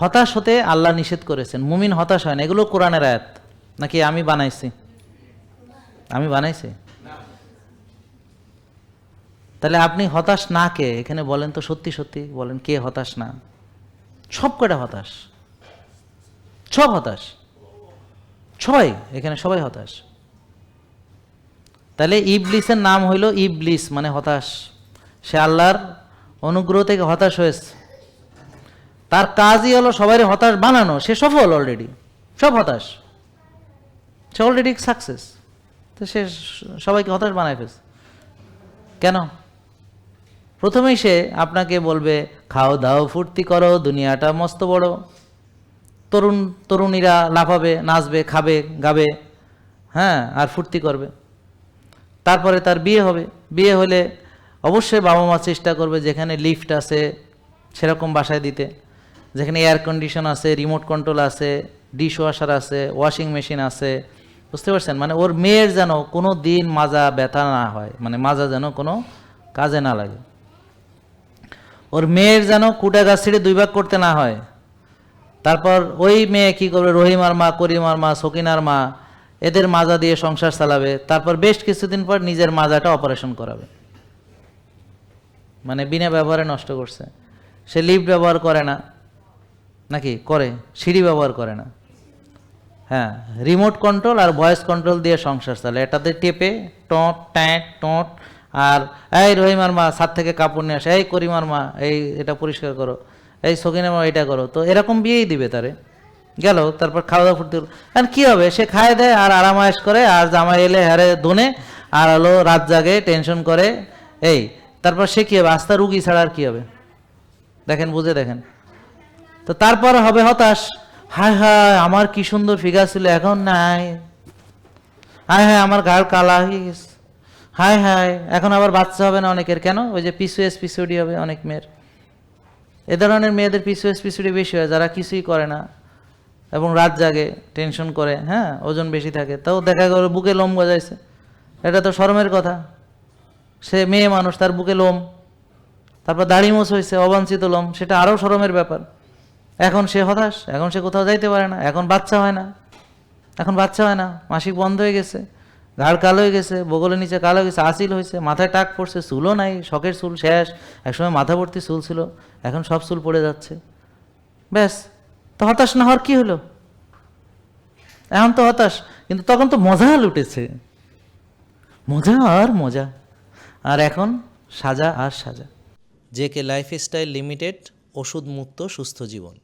হতাশ হতে আল্লাহ নিষেধ করেছেন, মুমিন হতাশ হয় না। এগুলো কোরআনের আয়াত নাকি আমি বানাইছি? আমি বানাইছি? তাহলে আপনি হতাশ না কে এখানে বলেন তো, সত্যি সত্যি বলেন, কে হতাশ না? সব কটা হতাশ, সব হতাশ, সবাই এখানে সবাই হতাশ। তাহলে ইবলিসের নাম হইল ইবলিস, মানে হতাশ। সে আল্লাহর অনুগ্রহ থেকে হতাশ হয়েছে। তার কাজই হলো সবাই হতাশ বানানো। সে সফল অলরেডি, সব হতাশ, সে অলরেডি সাকসেস। তো সে সবাইকে হতাশ বানায় ফেলছে। কেন? প্রথমেই সে আপনাকে বলবে খাও দাও ফুর্তি করো, দুনিয়াটা মস্ত বড়, তরুণীরা লাফাবে, নাচবে, খাবে, গাবে, হ্যাঁ, আর ফুর্তি করবে। তারপরে তার বিয়ে হবে। বিয়ে হলে অবশ্যই বাবা মা চেষ্টা করবে যেখানে লিফট আছে সেরকম বাসায় দিতে, যেখানে এয়ার কন্ডিশন আছে, রিমোট কন্ট্রোল আছে, ডিশ ওয়াশার আছে, ওয়াশিং মেশিন আছে। বুঝতে পারছেন? মানে ওর মেয়ের যেন কোনো দিন মাজা ব্যথা না হয়, মানে মাজা যেন কোনো কাজে না লাগে। ওর মেয়ের যেন কুটা গাছ ছেড়ে দুই ভাগ করতে না হয়। তারপর ওই মেয়ে কি করবে, রহিমার মা, করিমার মা, সকিনার মা, এদের মাজা দিয়ে সংসার চালাবে। তারপর বেশ কিছুদিন পর নিজের মাজাটা অপারেশন করাবে। মানে বিনা ব্যবহারে নষ্ট করছে। সে লিফট ব্যবহার করে না, নাকি করে? সিঁড়ি ব্যবহার করে না, হ্যাঁ, রিমোট কন্ট্রোল আর ভয়েস কন্ট্রোল দিয়ে সংসার চালে। এটাতে টেপে টট ট্যাট টট, আর এই রহিমার মা ছাদ থেকে কাপড় নিয়ে আসে, এই করিমার মা এই এটা পরিষ্কার করো, এই সকিনের মা এটা করো। তো এরকম বিয়েই দিবে তারে। গেল, তারপর খাওয়া দাওয়া ফুর্তি। আর কী হবে, সে খায় দেয় আর আরামায়েশ করে, আর জামাই এলে হারে দোনে, আর হলো রাত জাগে, টেনশন করে, এই। তারপর সে কী হবে? আস্থা রুগী ছাড়া আর কী হবে? দেখেন, বুঝে দেখেন। তো তারপর হবে হতাশ। হায় হায়, আমার কি সুন্দর ফিগার ছিল, এখন নাই। হায় হায়, আমার গাল কালা হয়ে গেছে। হায় হায়, এখন আবার বাচ্চা হবে না অনেকের। কেন? ওই যে পিসিওএস পিসিওডি হবে অনেক মেয়ের। এ ধরনের মেয়েদের পিসিওএস পিসিওডি বেশি হয়, যারা কিছুই করে না এবং রাত জাগে, টেনশন করে, হ্যাঁ, ওজন বেশি থাকে। তাও দেখা গেল বুকে লোম গজাইছে। এটা তো শরমের কথা। সে মেয়ে মানুষ, তার বুকে লোম, তারপর দাড়ি মোছ হয়েছে, অবাঞ্ছিত লোম, সেটা আরও শরমের ব্যাপার। এখন সে হতাশ, এখন সে কোথাও যাইতে পারে না, এখন বাচ্চা হয় না, এখন বাচ্চা হয় না, মাসিক বন্ধ হয়ে গেছে, ঘাড় কালো হয়ে গেছে, বগলের নিচে কালো হয়ে গেছে, আসিল হয়েছে, মাথায় টাক পড়ছে, চুলও নাই, শখের চুল শেষ। একসময় মাথা ভর্তি চুল ছিল, এখন সব চুল পড়ে যাচ্ছে। ব্যাস, তো হতাশ না হওয়ার কী হলো? এখন তো হতাশ, কিন্তু তখন তো মজা লুটেছে, মজা আর মজা। আর এখন সাজা আর সাজা। জেকে লাইফস্টাইল লিমিটেড, ওষুধ মুক্ত সুস্থ জীবন।